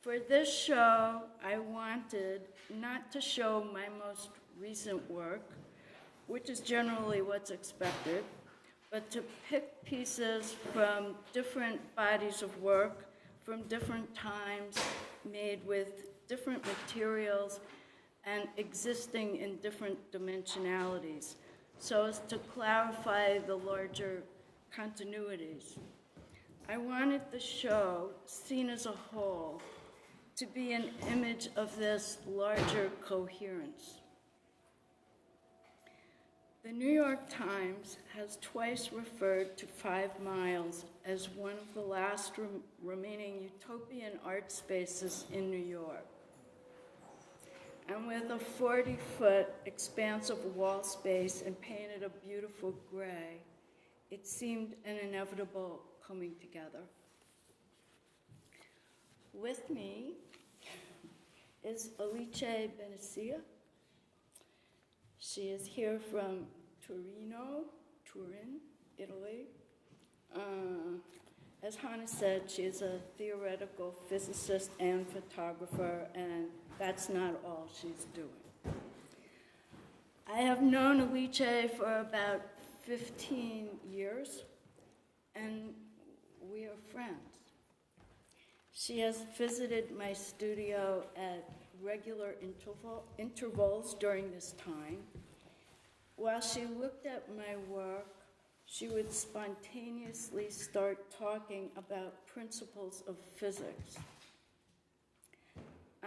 For this show, I wanted not to show my most recent work, which is generally what's expected, but to pick pieces from different bodies of work, from different times, made with different materials, and existing in different dimensionalities, so as to clarify the larger continuities. I wanted the show, seen as a whole, to be an image of this larger coherence. The New York Times has twice referred to FiveMyles as one of the last remaining utopian art spaces in New York. And with a 40-foot expanse of wall space and painted a beautiful gray, it seemed an inevitable coming together. With me is Alice Benessia. She is here from Turin, Italy. As Hannah said, she is a theoretical physicist and photographer, and that's not all she's doing. I have known Alice for about 15 years, and we are friends. She has visited my studio at regular intervals during this time. While she looked at my work, she would spontaneously start talking about principles of physics.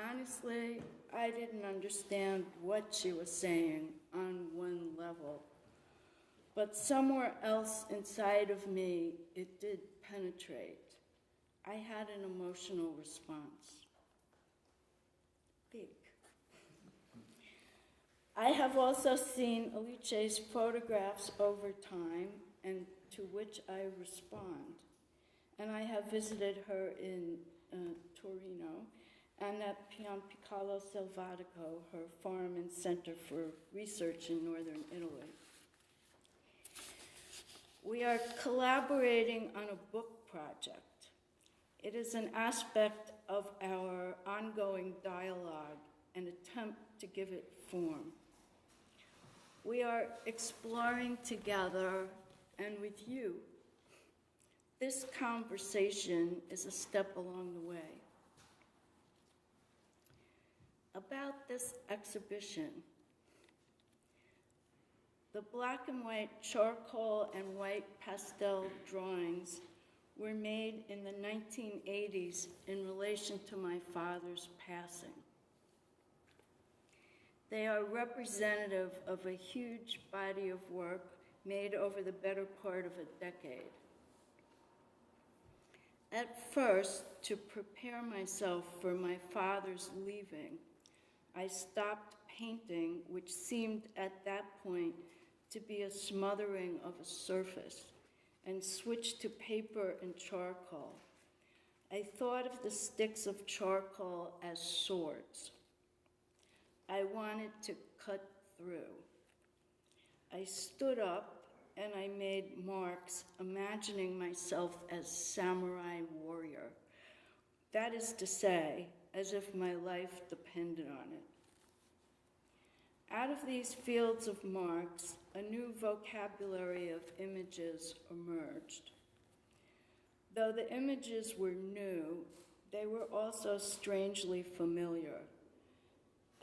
Honestly, I didn't understand what she was saying on one level, but somewhere else inside of me, it did penetrate. I had an emotional response. Big. I have also seen Alice's photographs over time, and to which I respond. And I have visited her in Torino and at Pian Piccolo Selvatico, her farm and center for research in northern Italy. We are collaborating on a book project. It is an aspect of our ongoing dialogue, an attempt to give it form. We are exploring together and with you. This conversation is a step along the way. About this exhibition, the black and white charcoal and white pastel drawings were made in the 1980s in relation to my father's passing. They are representative of a huge body of work made over the better part of a decade. At first, to prepare myself for my father's leaving, I stopped painting, which seemed at that point to be a smothering of a surface, and switched to paper and charcoal. I thought of the sticks of charcoal as swords. I wanted to cut through. I stood up and I made marks, imagining myself as samurai warrior. That is to say, as if my life depended on it. Out of these fields of marks, a new vocabulary of images emerged. Though the images were new, they were also strangely familiar,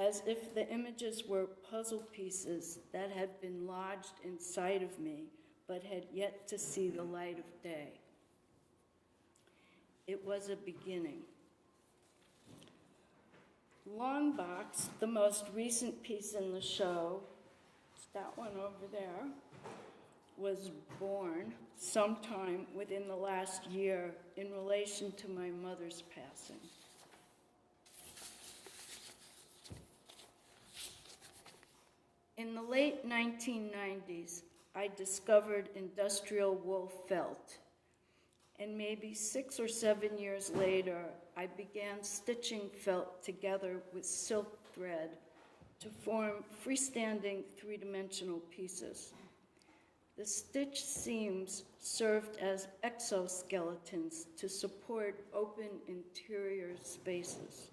as if the images were puzzle pieces that had been lodged inside of me, but had yet to see the light of day. It was a beginning. Longbox, the most recent piece in the show, it's that one over there, was born sometime within the last year in relation to my mother's passing. In the late 1990s, I discovered industrial wool felt, and maybe 6 or 7 years later, I began stitching felt together with silk thread to form freestanding three-dimensional pieces. The stitch seams served as exoskeletons to support open interior spaces.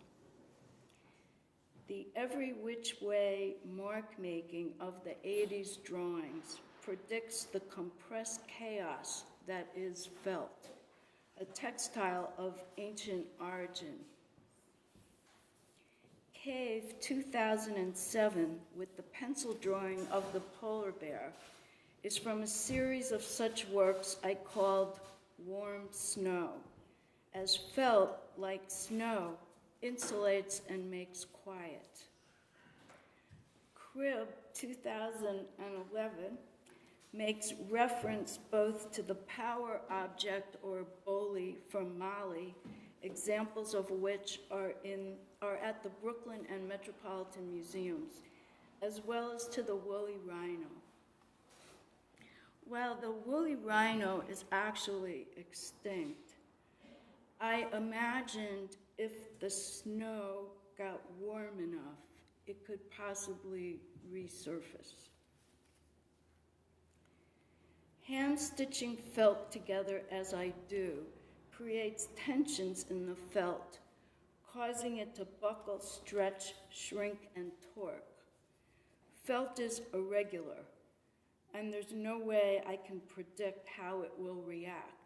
The every which way mark making of the 80s drawings predicts the compressed chaos that is felt, a textile of ancient origin. Cave 2007, with the pencil drawing of the polar bear, is from a series of such works I called Warm Snow, as felt like snow insulates and makes quiet. Crib 2011 makes reference both to the power object or boli from Mali, examples of which are at the Brooklyn and Metropolitan Museums, as well as to the woolly rhino. While the woolly rhino is actually extinct, I imagined if the snow got warm enough, it could possibly resurface. Hand stitching felt together as I do creates tensions in the felt, causing it to buckle, stretch, shrink, and torque. Felt is irregular, and there's no way I can predict how it will react.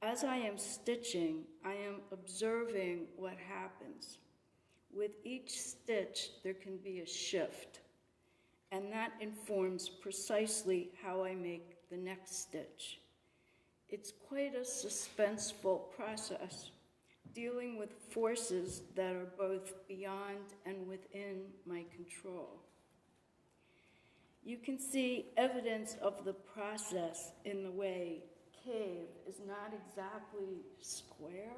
As I am stitching, I am observing what happens. With each stitch, there can be a shift, and that informs precisely how I make the next stitch. It's quite a suspenseful process, dealing with forces that are both beyond and within my control. You can see evidence of the process in the way Cave is not exactly square.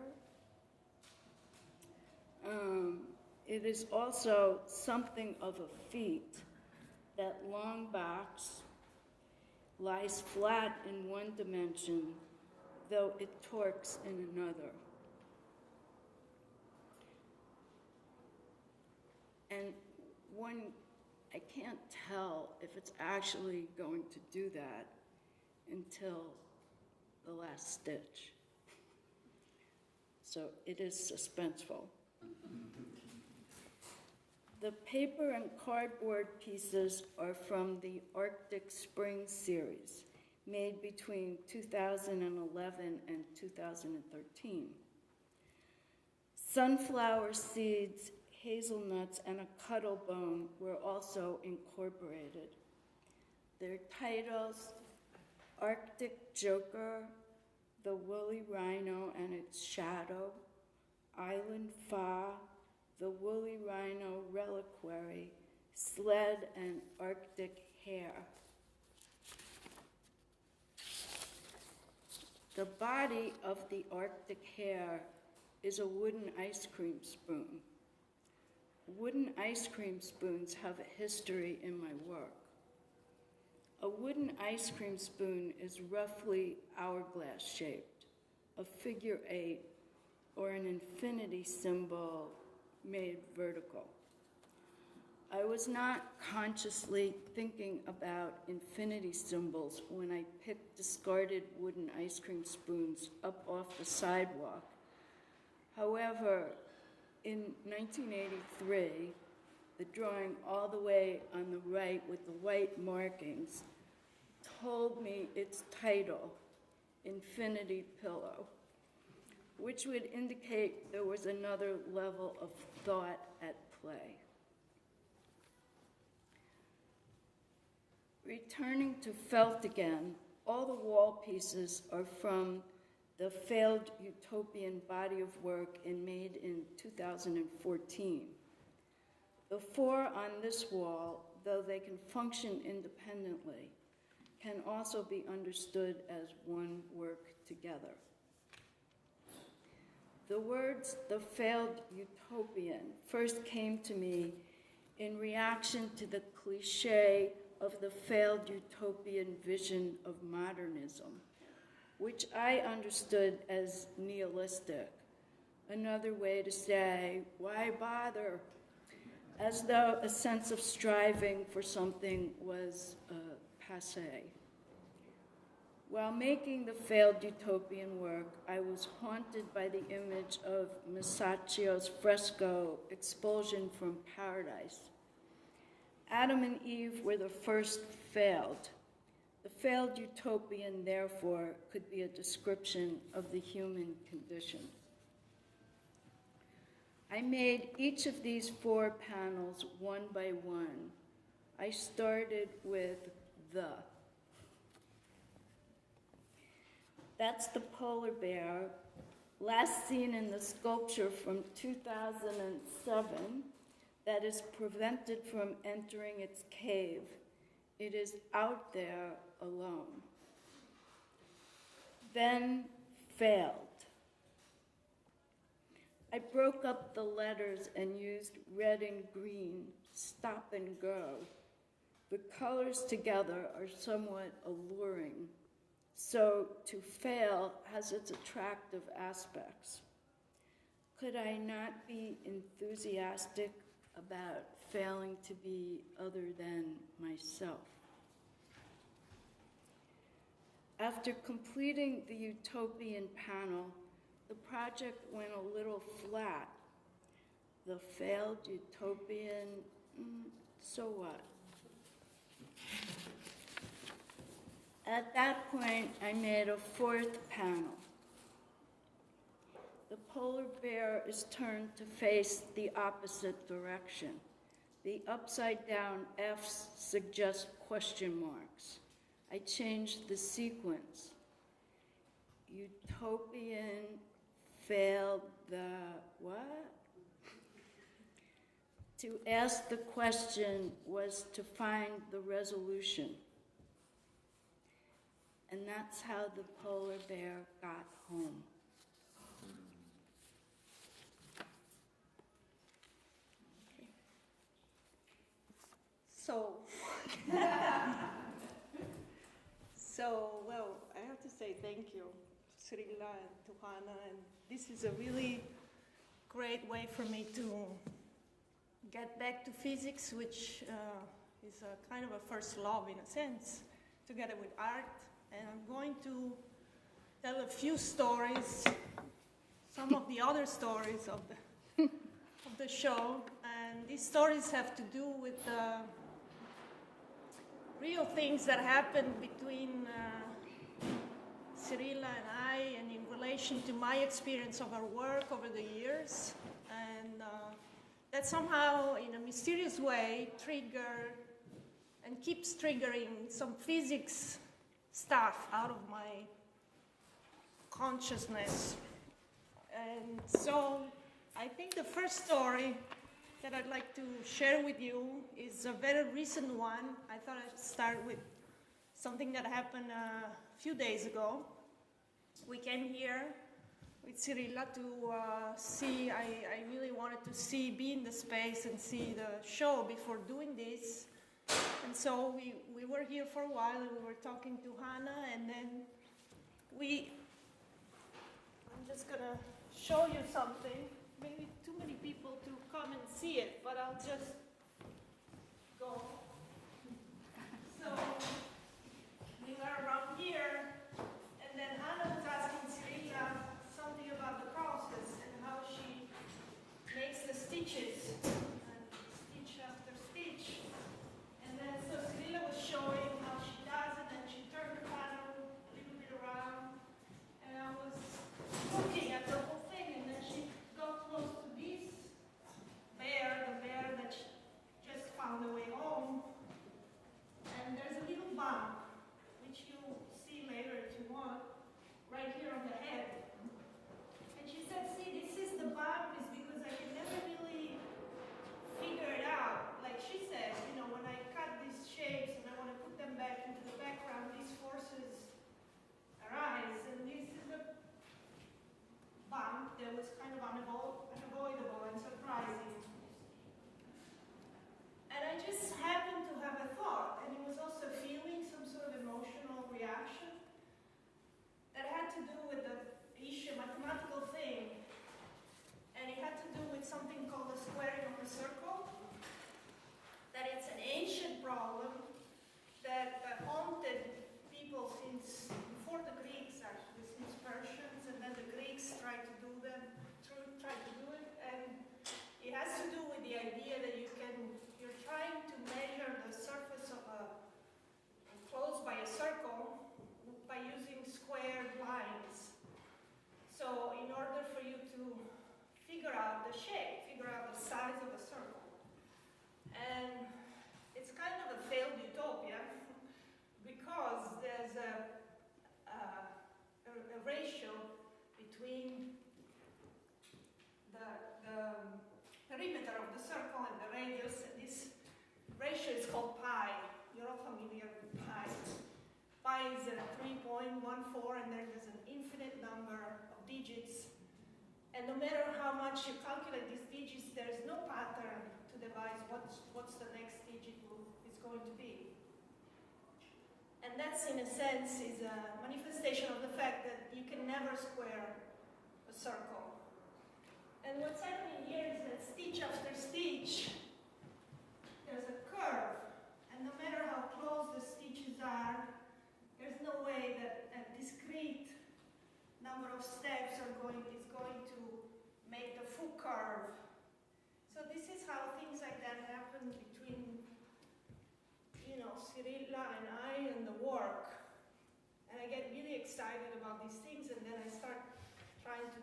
It is also something of a feat that long box lies flat in one dimension, though it torques in another. And I can't tell if it's actually going to do that until the last stitch. So it is suspenseful. The paper and cardboard pieces are from the Arctic Spring series, made between 2011 and 2013. Sunflower seeds, hazelnuts, and a cuttle bone were also incorporated. Their titles, Arctic Joker, The Woolly Rhino and Its Shadow, Island Fa, The Woolly Rhino Reliquary, Sled, and Arctic Hare. The body of the Arctic hare is a wooden ice cream spoon. Wooden ice cream spoons have a history in my work. A wooden ice cream spoon is roughly hourglass shaped, a figure 8, or an infinity symbol made vertical. I was not consciously thinking about infinity symbols when I picked discarded wooden ice cream spoons up off the sidewalk. However, in 1983, the drawing all the way on the right with the white markings told me its title, Infinity Pillow, which would indicate there was another level of thought at play. Returning to felt again, all the wall pieces are from the failed utopian body of work made in 2014. The 4 on this wall, though they can function independently, can also be understood as one work together. The words, the failed utopian, first came to me in reaction to the cliche of the failed utopian vision of modernism, which I understood as nihilistic, another way to say, why bother? As though a sense of striving for something was passé. While making the failed utopian work, I was haunted by the image of Masaccio's fresco, Expulsion from Paradise. Adam and Eve were the first failed. The failed utopian, therefore, could be a description of the human condition. I made each of these 4 panels one by one. I started with the. That's the polar bear, last seen in the sculpture from 2007 that is prevented from entering its cave. It is out there alone. Then failed. I broke up the letters and used red and green, stop and go. The colors together are somewhat alluring, so to fail has its attractive aspects. Could I not be enthusiastic about failing to be other than myself? After completing the utopian panel, the project went a little flat. The failed utopian, so what? At that point, I made a 4th panel. The polar bear is turned to face the opposite direction. The upside-down F's suggest question marks. I changed the sequence. Utopian failed the what? To ask the question was to find the resolution. And that's how the polar bear got home. Okay. Well, I have to say thank you, Cyrilla and to Hannah, and this is a really great way for me to get back to physics, which is a kind of a first love in a sense, together with art. And I'm going to tell a few stories, some of the other stories of the show. And these stories have to do with real things that happened between Cyrilla and I, and in relation to my experience of our work over the years. And that somehow, in a mysterious way, triggered and keeps triggering some physics stuff out of my consciousness. And so I think the first story that I'd like to share with you is a very recent one. I thought I'd start with something that happened a few days ago. We came here with Cyrilla to see, I really wanted to be in the space and see the show before doing this. And so we were here for a while, and we were talking to Hannah, and then I'm just gonna show you something. Maybe too many people to come and see it, but I'll just go. So we were around here, and then Hannah was asking Cyrilla something about the process and how she makes the stitches, and stitch after stitch. And then so Cyrilla was showing how she does it, and she turned the panel a little bit around, and I was looking at the whole thing, and then she got close to this bear, the bear that she just found a way home. And there's a little 0.14, and there's an infinite number of digits. And no matter how much you calculate these digits, there's no pattern to devise what's the next digit is going to be. And that's, in a sense, is a manifestation of the fact that you can never square a circle. And what's happening here is that stitch after stitch, there's a curve. And no matter how close the stitches are, there's no way that a discrete number of steps is going to make the full curve. So this is how things like that happen between, Cyrilla and I and the work. And I get really excited about these things, and then I start trying to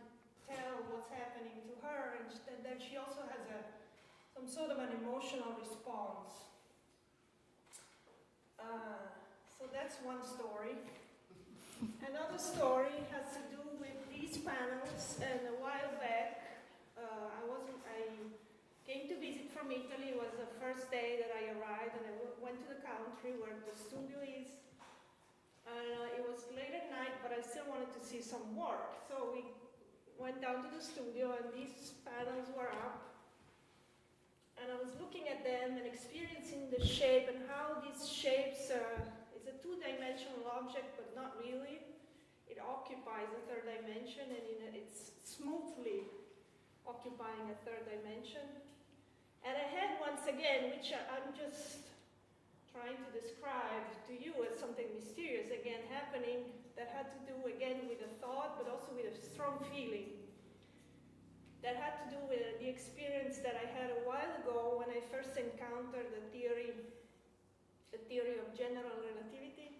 tell what's happening to her, and then she also has some sort of an emotional response. So that's one story. Another story has to do with these panels, and a while back, I came to visit from Italy. It was the first day that I arrived, and I went to the country where the studio is. And it was late at night, but I still wanted to see some work. So we went down to the studio, and these panels were up. And I was looking at them and experiencing the shape and how these shapes it's a two-dimensional object, but not really. It occupies a third dimension, and it's smoothly occupying a third dimension. And I had, once again, which I'm just trying to describe to you as something mysterious, again, happening that had to do, again, with a thought, but also with a strong feeling. That had to do with the experience that I had a while ago when I first encountered the theory of general relativity,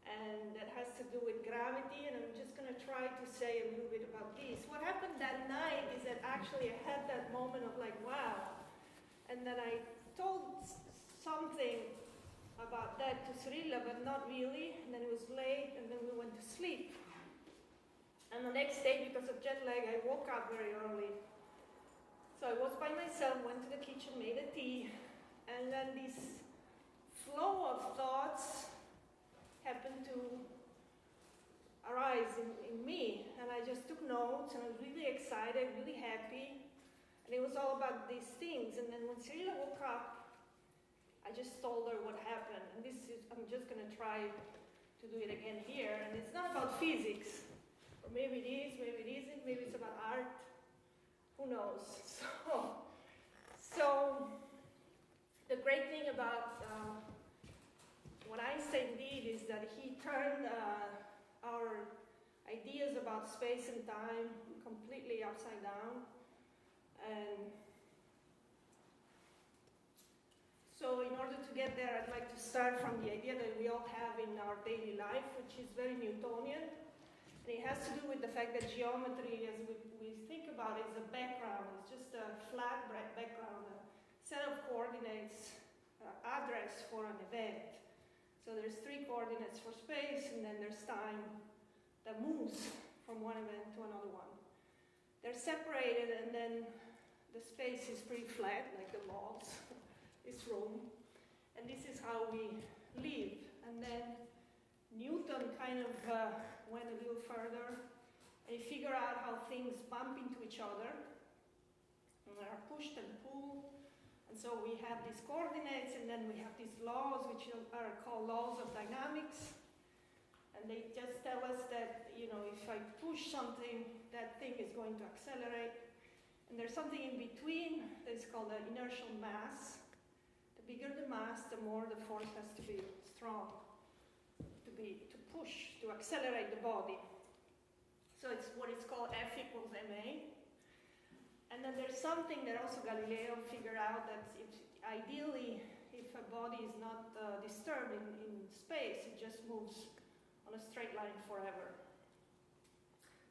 and that has to do with gravity, and I'm just going to try to say a little bit about this. What happened that night is that actually I had that moment of like, wow, and then I told something about that to Cyrilla, but not really, and then it was late, and then we went to sleep. And the next day, because of jet lag, I woke up very early. So I was by myself, went to the kitchen, made a tea, and then this flow of thoughts happened to arise in me. And I just took notes, and I was really excited, really happy. And it was all about these things. And then when Cyrilla woke up, I just told her what happened. And I'm just going to try to do it again here. And it's not about physics. Or maybe it is, maybe it isn't, maybe it's about art. Who knows? So the great thing about what Einstein did is that he turned our ideas about space and time completely upside down. And so in order to get there, I'd like to start from the idea that we all have in our daily life, which is very Newtonian. And it has to do with the fact that geometry, as we think about it, is a background. It's just a flat background, a set of coordinates, address for an event. So there's 3 coordinates for space, and then there's time that moves from one event to another one. They're separated, and then the space is pretty flat, like the walls, this room. And this is how we live. And then Newton kind of went a little further, and he figured out how things bump into each other, and they are pushed and pulled. And so we have these coordinates, and then we have these laws, which are called laws of dynamics. And they just tell us that, if I push something, that thing is going to accelerate. And there's something in between that is called the inertial mass. The bigger the mass, the more the force has to be strong to push, to accelerate the body. So it's what is called F equals ma. And then there's something that also Galileo figured out, that ideally, if a body is not disturbed in space, it just moves on a straight line forever.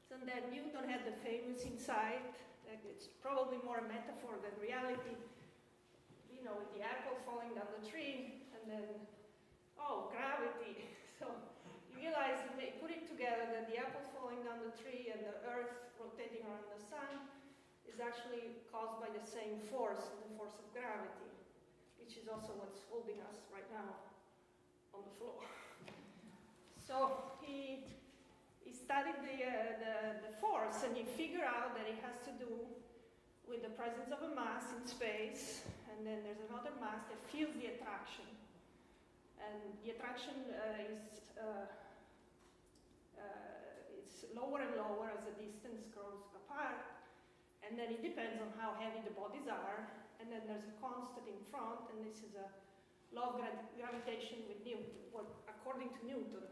So then Newton had the famous insight that it's probably more a metaphor than reality, with the apple falling down the tree, and then, gravity. So you realize, if they put it together, that the apple falling down the tree and the earth rotating around the sun is actually caused by the same force, the force of gravity, which is also what's holding us right now on the floor. So he he studied the force, and he figured out that it has to do with the presence of a mass in space, and then there's another mass that feels the attraction. And the attraction is lower and lower as the distance grows apart, and then it depends on how heavy the bodies are, and then there's a constant in front, and this is a law of gravitation with Newton, well, according to Newton.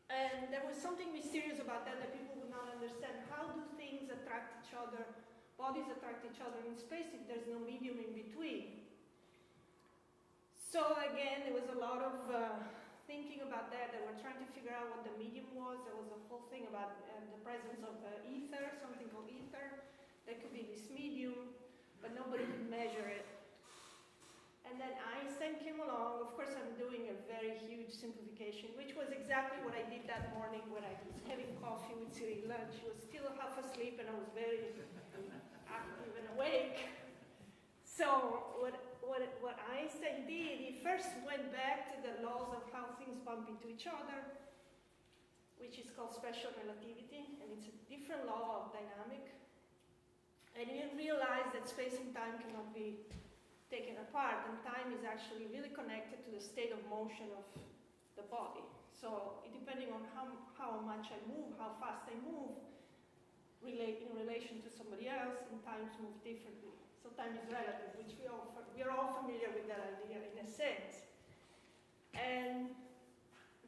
And there was something mysterious about that people would not understand. How do things attract each other, bodies attract each other in space if there's no medium in between? So again, there was a lot of thinking about that. They were trying to figure out what the medium was. There was a whole thing about the presence of ether, something called ether. That could be this medium, but nobody could measure it. And then Einstein came along. Of course, I'm doing a very huge simplification, which was exactly what I did that morning when I was having coffee with Cyrilla. She was still half asleep, and I was very active and awake. So what Einstein did, he first went back to the laws of how things bump into each other, which is called special relativity, and it's a different law of dynamics. And he realized that space and time cannot be taken apart, and time is actually really connected to the state of motion of the body. So depending on how much I move, how fast I move, in relation to somebody else, and times move differently. So time is relative, which we are all familiar with that idea in a sense. And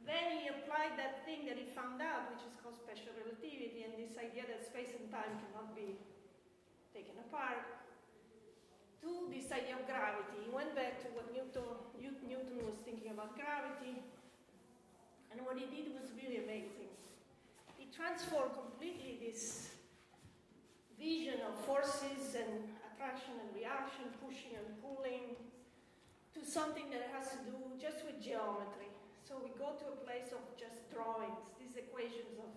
then he applied that thing that he found out, which is called special relativity, and this idea that space and time cannot be taken apart, to this idea of gravity. He went back to what Newton was thinking about gravity, and what he did was really amazing. He transformed completely this vision of forces and attraction and reaction, pushing and pulling, to something that has to do just with geometry. So we go to a place of just drawings. These equations of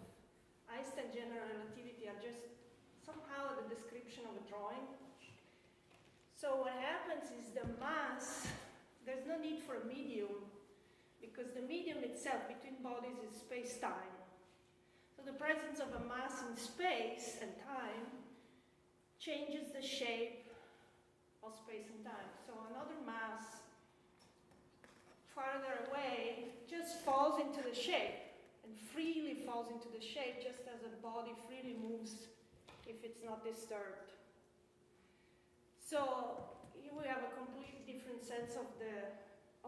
Einstein general relativity are just somehow the description of a drawing. So what happens is the mass, there's no need for a medium, because the medium itself between bodies is space-time. So the presence of a mass in space and time changes the shape of space and time. So another mass farther away just falls into the shape, and freely falls into the shape, just as a body freely moves if it's not disturbed. So here we have a completely different sense of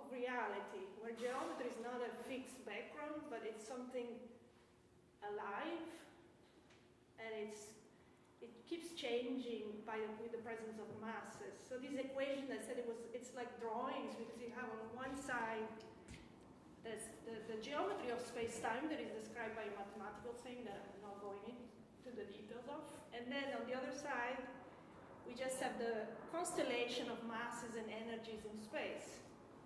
reality, where geometry is not a fixed background, but it's something alive, and it keeps changing with the presence of masses. So this equation, I said it's like drawings, because you have on one side the geometry of space-time that is described by a mathematical thing that I'm not going into the details of, and then on the other side we just have the constellation of masses and energies in space.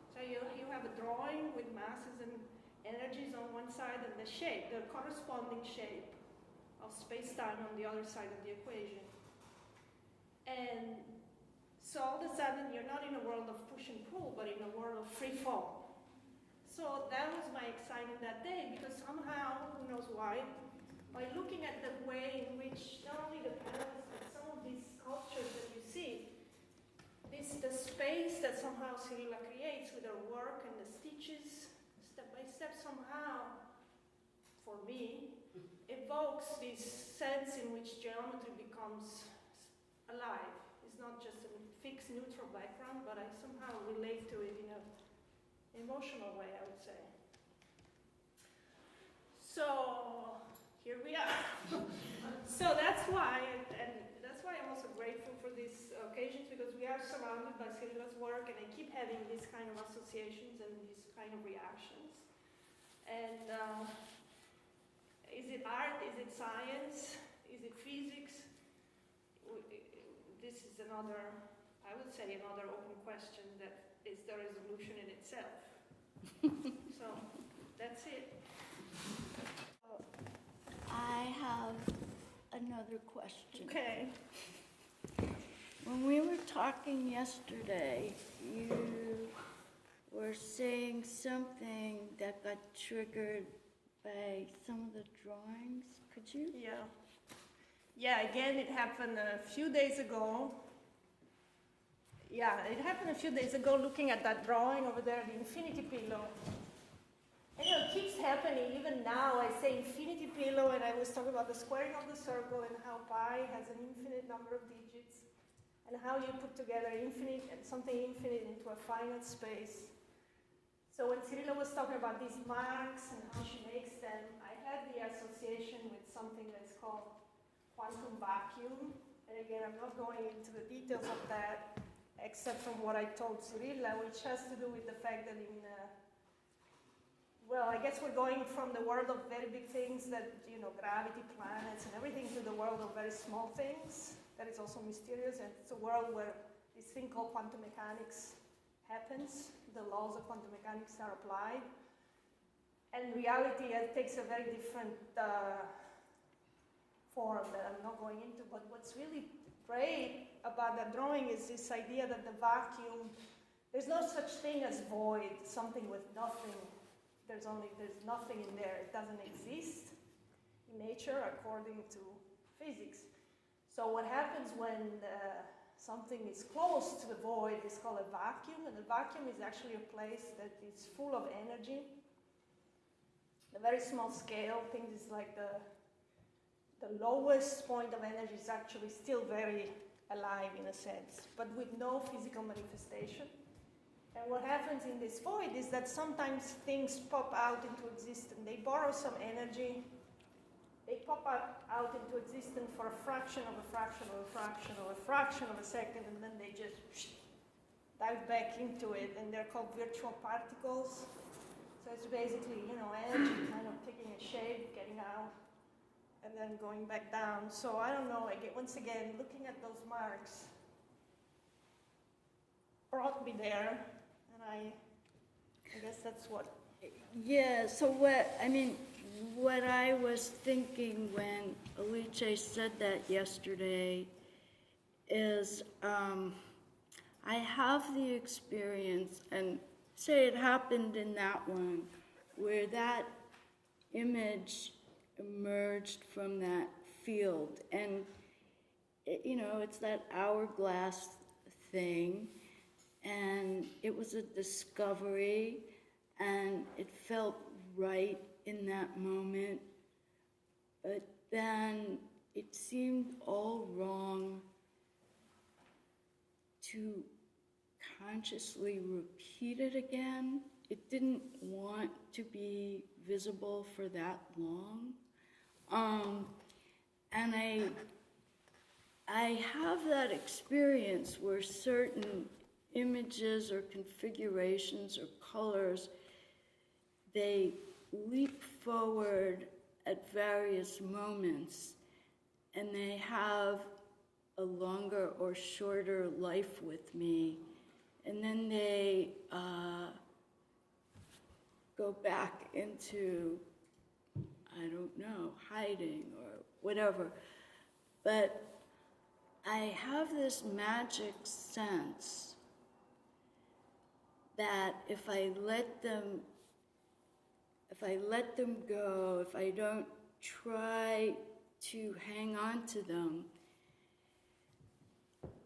So you have a drawing with masses and energies on one side, and the shape, the corresponding shape of space-time on the other side of the equation. And so all of a sudden you're not in a world of push and pull, but in a world of free fall. So that was my excitement that day, because somehow, who knows why, by looking at the way in which not only the panels, but some of these sculptures that you see, the space that somehow Cyrilla creates with her work and the stitches, step by step, somehow, for me, evokes this sense in which geometry becomes alive. It's not just a fixed neutral background, but I somehow relate to it in an emotional way, I would say. So here we are. So that's why, and that's why I'm also grateful for these occasions, because we are surrounded by Cyrilla's work, and I keep having these kind of associations and these kind of reactions. And is it art? Is it science? Is it physics? This is another, I would say, another open question that is the resolution in itself. So that's it. I have another question. Okay. When we were talking yesterday, you were saying something that got triggered by some of the drawings. Could you? Yeah. Yeah, again, it happened a few days ago. Yeah, it happened a few days ago looking at that drawing over there, the infinity pillow. And you know, it keeps happening, even now I say infinity pillow, and I was talking about the squaring of the circle and how pi has an infinite number of digits, and how you put together infinite and something infinite into a finite space. So when Cyrilla was talking about these marks and how she makes them, I had the association with something that's called quantum vacuum. And again, I'm not going into the details of that, except from what I told Cyrilla, which has to do with the fact that well, I guess we're going from the world of very big things that, you know, gravity, planets, and everything, to the world of very small things that is also mysterious. And it's a world where this thing called quantum mechanics happens. The laws of quantum mechanics are applied. And reality takes a very different form that I'm not going into. But what's really great about that drawing is this idea that the vacuum, there's no such thing as void, something with nothing. There's nothing in there. It doesn't exist in nature according to physics. So what happens when something is close to the void is called a vacuum, and the vacuum is actually a place that is full of energy. The very small scale, things like the lowest point of energy is actually still very alive in a sense, but with no physical manifestation. And what happens in this void is that sometimes things pop out into existence. They borrow some energy. They pop out into existence for a fraction of a fraction of a fraction of a fraction of a second, and then they just dive back into it, and they're called virtual particles. So it's basically, you know, energy kind of taking a shape, getting out, and then going back down. So I don't know, once again, looking at those marks brought me there. I guess that's what. Yeah, so what I was thinking when Alice said that yesterday is I have the experience, and say it happened in that one, where that image emerged from that field. And, you know, it's that hourglass thing. And it was a discovery, and it felt right in that moment. But then it seemed all wrong to consciously repeat it again. It didn't want to be visible for that long. And I have that experience where certain images or configurations or colors, they leap forward at various moments, and they have a longer or shorter life with me, and then they go back into, I don't know, hiding or whatever. But I have this magic sense that if I let them go, if I don't try to hang on to them,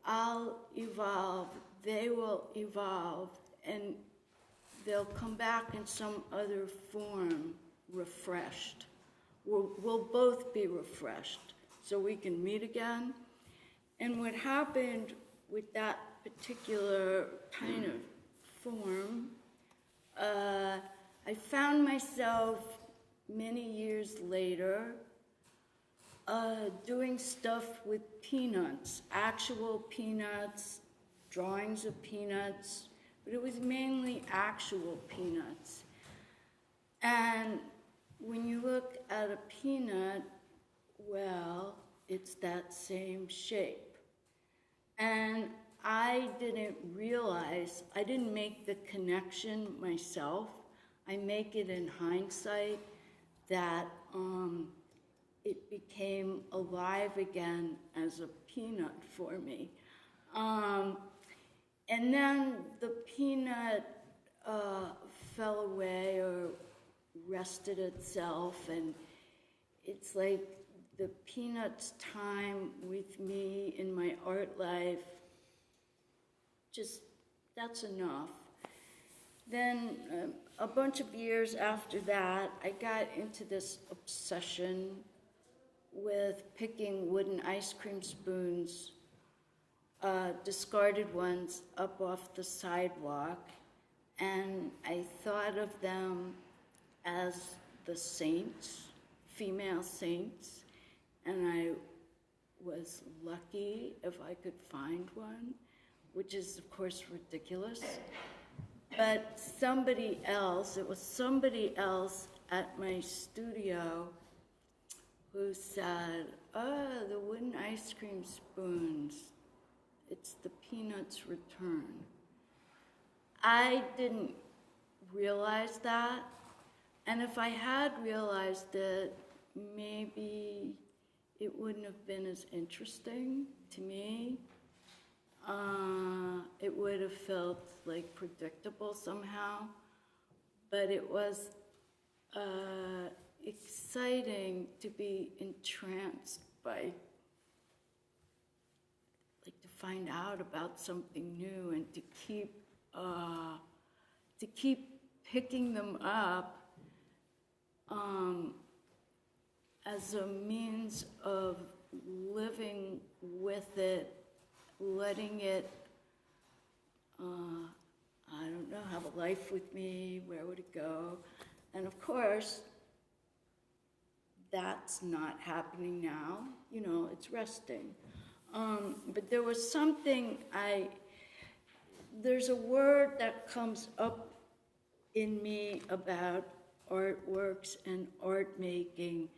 I'll evolve, they will evolve, and they'll come back in some other form, refreshed. We'll both be refreshed, so we can meet again. And what happened with that particular kind of form, I found myself many years later doing stuff with peanuts, actual peanuts, drawings of peanuts, but it was mainly actual peanuts. And when you look at a peanut, well, it's that same shape. And I didn't realize, I didn't make the connection myself. I make it in hindsight that it became alive again as a peanut for me. And then the peanut fell away or rested itself, and it's like the Peanuts' time with me in my art life, just, that's enough. Then a bunch of years after that, I got into this obsession with picking wooden ice cream spoons, discarded ones, up off the sidewalk, and I thought of them as the saints, female saints, and I was lucky if I could find one, which is of course ridiculous. But somebody else, it was somebody else at my studio who said, oh, the wooden ice cream spoons, it's the Peanuts' return. I didn't realize that, and if I had realized it, maybe it wouldn't have been as interesting to me. It would have felt like predictable somehow, but it was exciting to be entranced by, like, to find out about something new and to keep picking them up as a means of living with it, letting it, I don't know, have a life with me. Where would it go? And of course, that's not happening now. You know, it's resting. But there was something there's a word that comes up in me about artworks and art making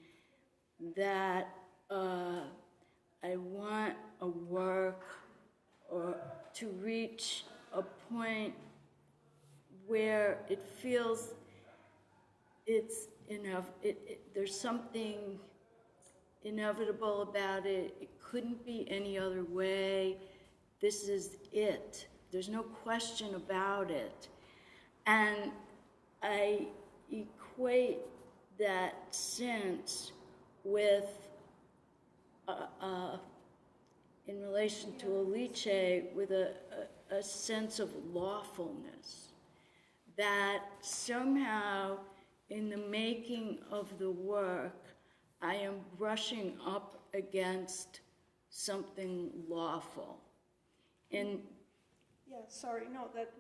that I want a work or to reach a point where it feels it's enough. There's something inevitable about it. It couldn't be any other way. This is it. There's no question about it. And I equate that sense with, in relation to Alice, with a sense of lawfulness, that somehow in the making of the work, I am brushing up against something lawful. And yeah, sorry, no, that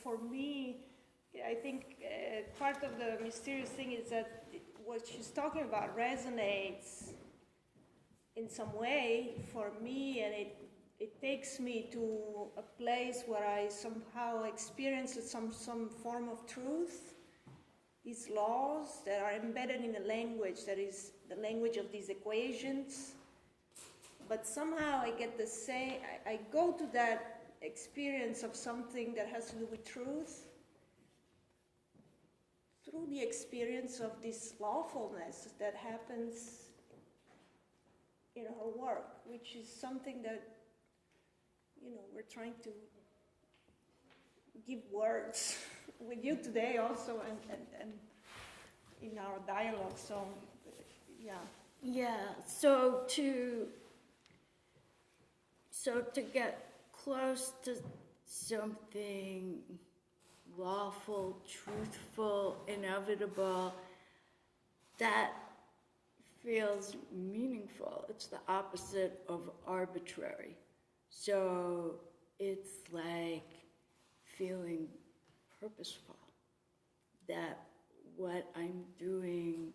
for me, I think part of the mysterious thing is that what she's talking about resonates in some way for me, and it takes me to a place where I somehow experience some form of truth. These laws that are embedded in a language that is the language of these equations, but somehow I get the same, I go to that experience of something that has to do with truth through the experience of this lawfulness that happens in her work, which is something that, you know, we're trying to give words with you today also and in our dialogue, so yeah. yeah, so to get close to something lawful, truthful, inevitable, that feels meaningful. It's the opposite of arbitrary. So it's like feeling purposeful, that what I'm doing,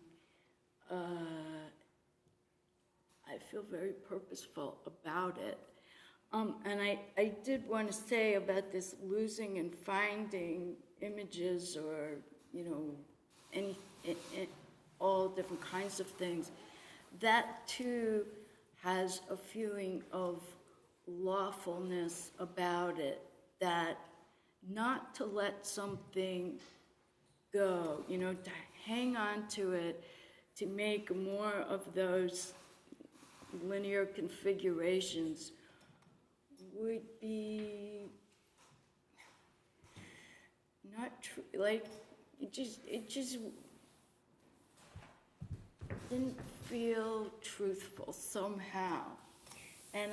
I feel very purposeful about it. And I did want to say about this losing and finding images, or, you know, all different kinds of things, that too has a feeling of lawfulness about it, that not to let something go, you know, to hang on to it, to make more of those linear configurations would be not true. Like, it just didn't feel truthful somehow. And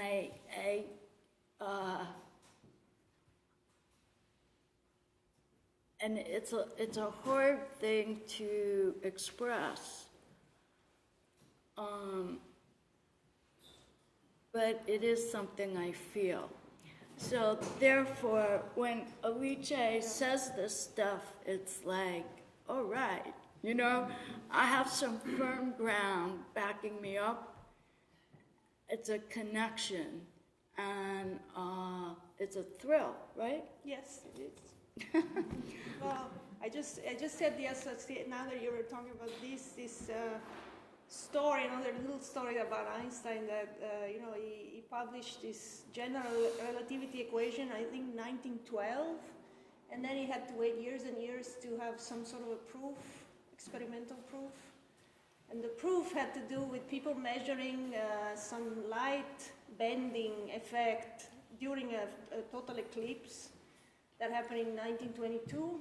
and it's a hard thing to express. But it is something I feel. So therefore, when Alice says this stuff, it's like, all right, you know, I have some firm ground backing me up. It's a connection, and it's a thrill, right? Yes, it is. Well, I just said the associate. Now that you were talking about this story, another little story about Einstein, that you know, he published this general relativity equation, I think 1912, and then he had to wait years and years to have some sort of a proof, experimental proof. And the proof had to do with people measuring some light bending effect during a total eclipse that happened in 1922.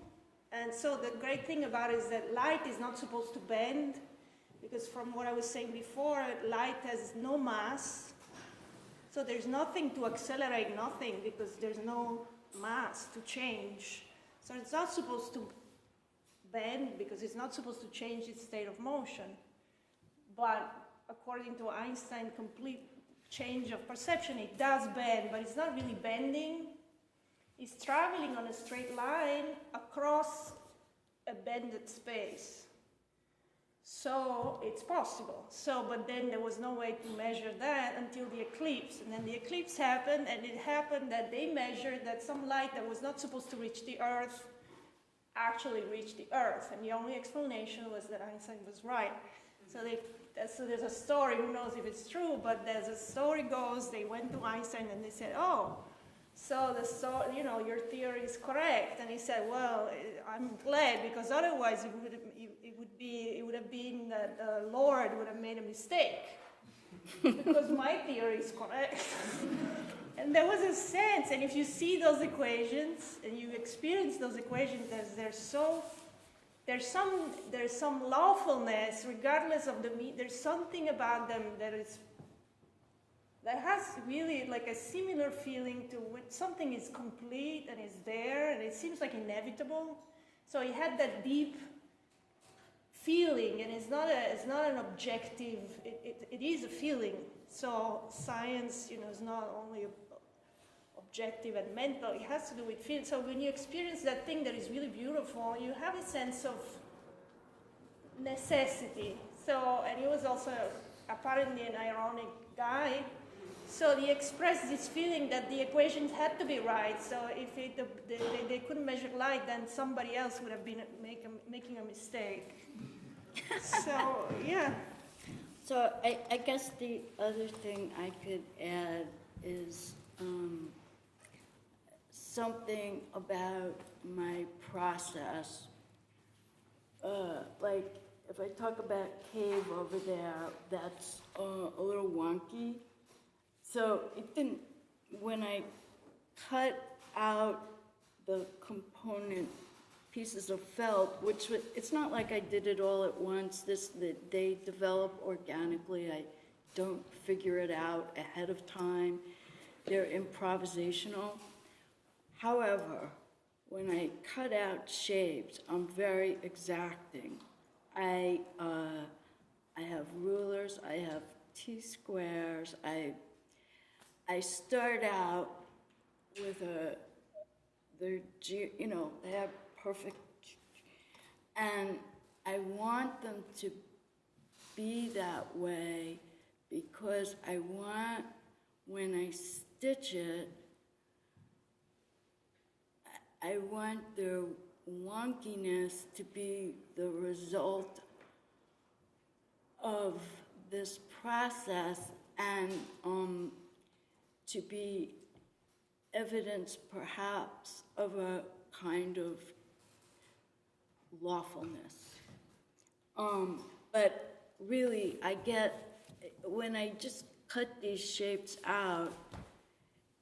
And so the great thing about it is that light is not supposed to bend, because from what I was saying before, light has no mass. So there's nothing to accelerate, nothing, because there's no mass to change. So it's not supposed to bend because it's not supposed to change its state of motion. But according to Einstein, complete change of perception, it does bend, but it's not really bending. It's traveling on a straight line across a bended space. So it's possible. So, but then there was no way to measure that until the eclipse. And then the eclipse happened, and it happened that they measured that some light that was not supposed to reach the Earth actually reached the Earth. And the only explanation was that Einstein was right. So there's a story, who knows if it's true, but as the story goes, they went to Einstein and they said, oh, so you know, your theory is correct. And he said, well, I'm glad, because otherwise it would have been that the Lord would have made a mistake, because my theory is correct. And there was a sense, and if you see those equations and you experience those equations, there's some lawfulness, regardless of there's something about them that has really like a similar feeling to when something is complete and is there, and it seems like inevitable. So he had that deep feeling, and it's not an objective. It is a feeling. So science, you know, is not only objective and mental. It has to do with feeling. So when you experience that thing that is really beautiful, you have a sense of necessity. So, and he was also apparently an ironic guy. So he expressed this feeling that the equations had to be right. So if they couldn't measure light, then somebody else would have been making a mistake. So, yeah. So I guess the other thing I could add is something about my process. Like if I talk about cave over there, that's a little wonky. So it didn't, when I cut out the component pieces of felt, which it's not like I did it all at once. They develop organically. I don't figure it out ahead of time. They're improvisational. However, when I cut out shapes, I'm very exacting. I have rulers. I have T-squares. I start out with they have perfect, and I want them to be that way because I want, when I stitch it, I want their wonkiness to be the result of this process, and to be evidence perhaps of a kind of lawfulness. But really, when I just cut these shapes out,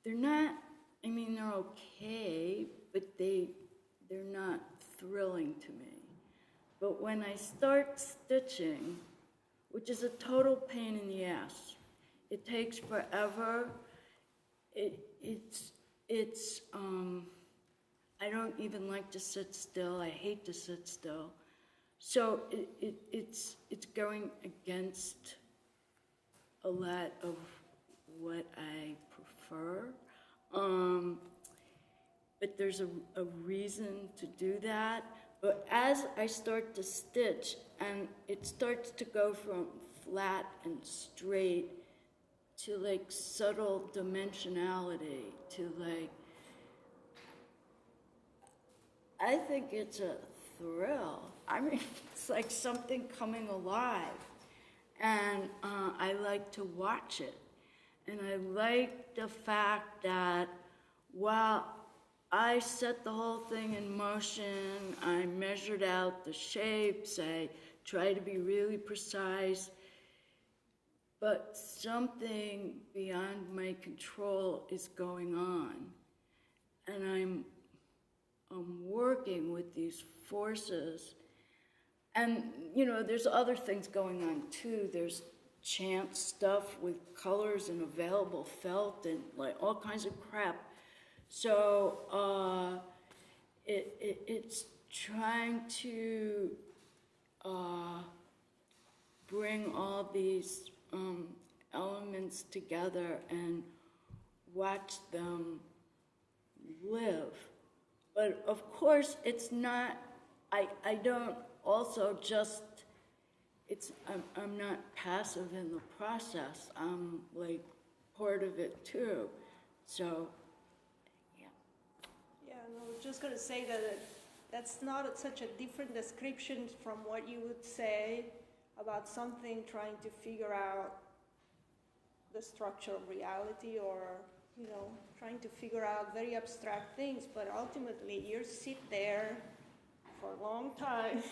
they're not, they're okay, but they're not thrilling to me. But when I start stitching, which is a total pain in the ass. It takes forever. I don't even like to sit still. I hate to sit still. So it's going against a lot of what I prefer. But there's a reason to do that. But as I start to stitch, and it starts to go from flat and straight to like subtle dimensionality, to like, I think it's a thrill. I mean, it's like something coming alive. And I like to watch it. And I like the fact that while I set the whole thing in motion, I measured out the shapes, I try to be really precise, but something beyond my control is going on. And I'm working with these forces. And, you know, there's other things going on too. There's chance stuff with colors and available felt and like all kinds of crap. So it's trying to bring all these elements together and watch them live. But of course, it's not, I don't also just, I'm not passive in the process. I'm like part of it too. So, yeah. Yeah, no, I was just going to say that that's not such a different description from what you would say about something trying to figure out the structure of reality, or, you know, trying to figure out very abstract things, but ultimately you sit there for a long time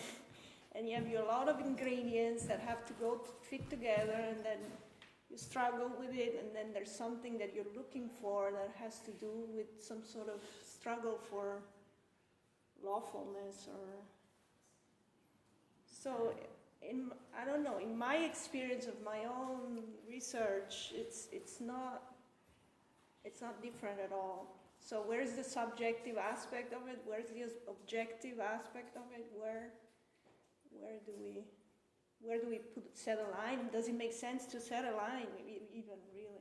and you have a lot of ingredients that have to go fit together, and then you struggle with it, and then there's something that you're looking for that has to do with some sort of struggle for lawfulness, or so. I don't know, in my experience of my own research, it's not different at all. So where's the subjective aspect of it? Where's the objective aspect of it? Where do we set a line? Does it make sense to set a line, even really?